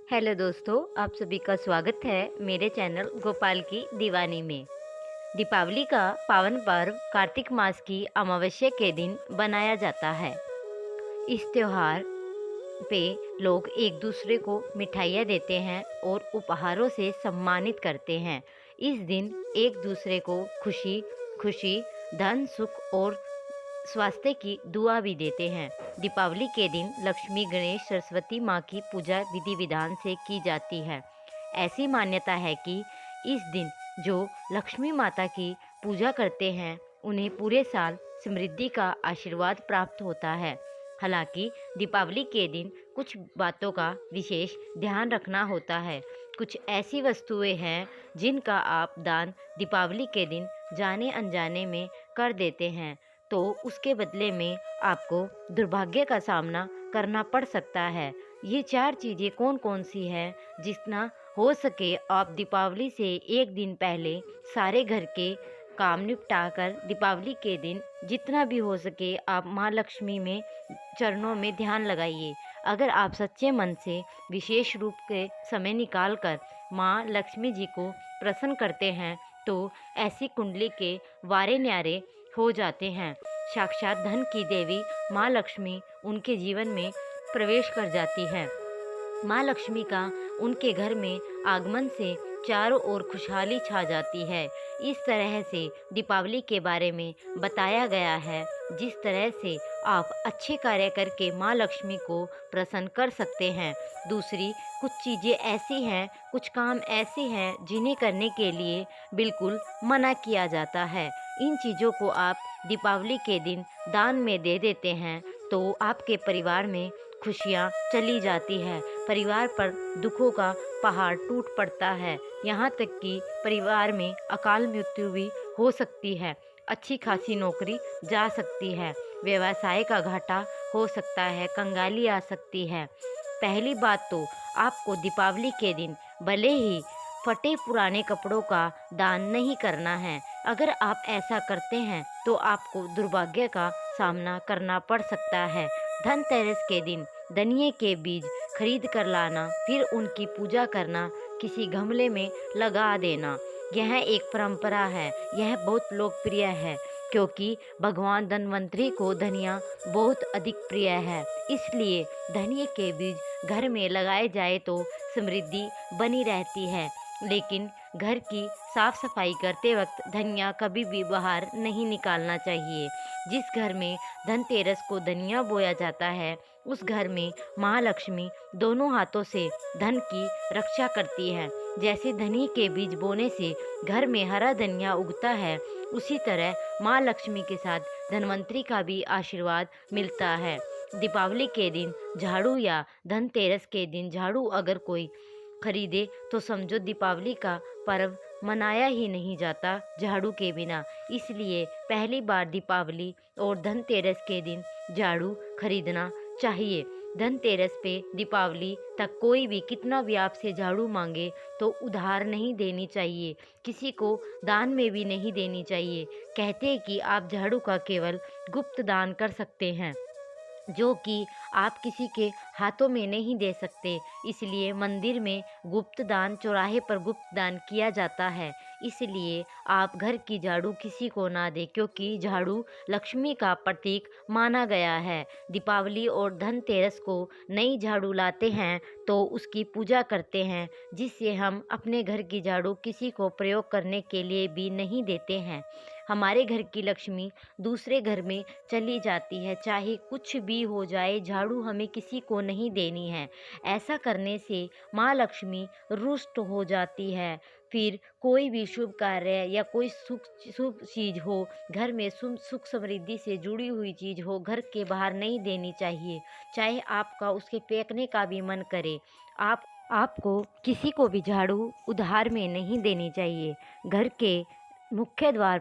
Hello दोस्तों, आप सभी का स्वागत है मेरे चैनल गोपाल की दीवानी में। दीपावली का पावन पर्व कार्तिक मास की अमावस्या के दिन बनाया जाता है। इस त्योहार पे लोग एक दूसरे को मिठाइयाँ देते हैं और उपहारों से सम्मानित करते हैं। इस दिन एक दूसरे को खुशी खुशी, धन सुख और स्वास्थ्य की दुआ भी देते हैं। दीपावली के दिन लक्ष्मी, गणेश, सरस्वती माँ की पूजा विधि विधान से की जाती है। ऐसी मान्यता है कि इस दिन जो लक्ष्मी माता की पूजा करते हैं उन्हें पूरे साल समृद्धि का आशीर्वाद प्राप्त होता है। हालांकि दीपावली के दिन कुछ बातों का विशेष ध्यान रखना होता है। कुछ ऐसी वस्तुएं हैं जिनका आप दान दीपावली के दिन जाने अनजाने में कर देते हैं, तो उसके बदले में आपको दुर्भाग्य का सामना करना पड़ सकता है। ये 4 चीज़ें कौन-कौन सी हैं, जितना हो सके आप दीपावली से 1 दिन पहले सारे घर के काम निपटा कर दीपावली के दिन जितना भी हो सके आप माँ लक्ष्मी में चरणों में ध्यान लगाइए। अगर आप सच्चे मन से विशेष रूप के समय निकाल कर माँ लक्ष्मी जी को प्रसन्न करते हैं, तो ऐसी कुंडली के वारे न्यारे हो जाते हैं। साक्षात धन की देवी माँ लक्ष्मी उनके जीवन में प्रवेश कर जाती है। माँ लक्ष्मी का उनके घर में आगमन से चारों ओर खुशहाली छा जाती है। इस तरह से दीपावली के बारे में बताया गया है। जिस तरह से आप अच्छे कार्य करके माँ लक्ष्मी को प्रसन्न कर सकते हैं। दूसरी कुछ चीज़ें ऐसी हैं, कुछ काम ऐसे हैं जिन्हें करने के लिए बिल्कुल मना किया जाता है। इन चीज़ों को आप दीपावली के दिन दान में दे देते हैं तो आपके परिवार में खुशियाँ चली जाती है। परिवार पर दुखों का पहाड़ टूट पड़ता है। यहाँ तक कि परिवार में अकाल मृत्यु भी हो सकती है। अच्छी खासी नौकरी जा सकती है। व्यवसाय का घाटा हो सकता है। कंगाली आ सकती है। पहली बात तो आपको दीपावली के दिन भले ही फटे पुराने कपड़ों का दान नहीं करना है। अगर आप ऐसा करते हैं तो आपको दुर्भाग्य का सामना करना पड़ सकता है। धनतेरस के दिन धनिये के बीज खरीद कर लाना, फिर उनकी पूजा करना, किसी गमले में लगा देना, यह एक परंपरा है। यह बहुत लोकप्रिय है क्योंकि भगवान धन्वंतरी को धनिया बहुत अधिक प्रिय है। इसलिए धनिये के बीज घर में लगाए जाए तो समृद्धि बनी रहती है। लेकिन घर की साफ सफाई करते वक्त धनिया कभी भी बाहर नहीं निकालना चाहिए। जिस घर में धनतेरस को धनिया बोया जाता है उस घर में माँ लक्ष्मी दोनों हाथों से धन की रक्षा करती है। जैसे धनी के बीज बोने से घर में हरा धनिया उगता है, उसी तरह माँ लक्ष्मी के साथ धनवंतरी का भी आशीर्वाद मिलता है। दीपावली के दिन झाड़ू या धनतेरस के दिन झाड़ू अगर कोई खरीदे तो समझो दीपावली का पर्व मनाया ही नहीं जाता झाड़ू के बिना। इसलिए पहली बार दीपावली और धनतेरस के दिन झाड़ू खरीदना चाहिए। धनतेरस पे दीपावली तक कोई भी कितना भी आपसे झाड़ू मांगे तो उधार नहीं देनी चाहिए, किसी को दान में भी नहीं देनी चाहिए। कहते हैं कि आप झाड़ू का केवल गुप्त दान कर सकते हैं, जो कि आप किसी के हाथों में नहीं दे सकते। इसलिए मंदिर में गुप्त दान, चौराहे पर गुप्त दान किया जाता है। इसलिए आप घर की झाड़ू किसी को ना दें, क्योंकि झाड़ू लक्ष्मी का प्रतीक माना गया है। दीपावली और धनतेरस को नई झाड़ू लाते हैं तो उसकी पूजा करते हैं, जिससे हम अपने घर की झाड़ू किसी को प्रयोग करने के लिए भी नहीं देते हैं। हमारे घर की लक्ष्मी दूसरे घर में चली जाती है, चाहे कुछ भी हो जाए झाड़ू हमें किसी को नहीं देनी है। ऐसा करने से माँ लक्ष्मी रुष्ट हो जाती है। फिर कोई भी शुभ कार्य या कोई शुभ चीज़ हो, घर में सुख समृद्धि से जुड़ी हुई चीज़ हो, घर के बाहर नहीं देनी चाहिए। चाहे आपका उसके फेंकने का भी मन करे, आपको किसी को भी झाड़ू उधार में नहीं देनी चाहिए। घर के मुख्य द्वार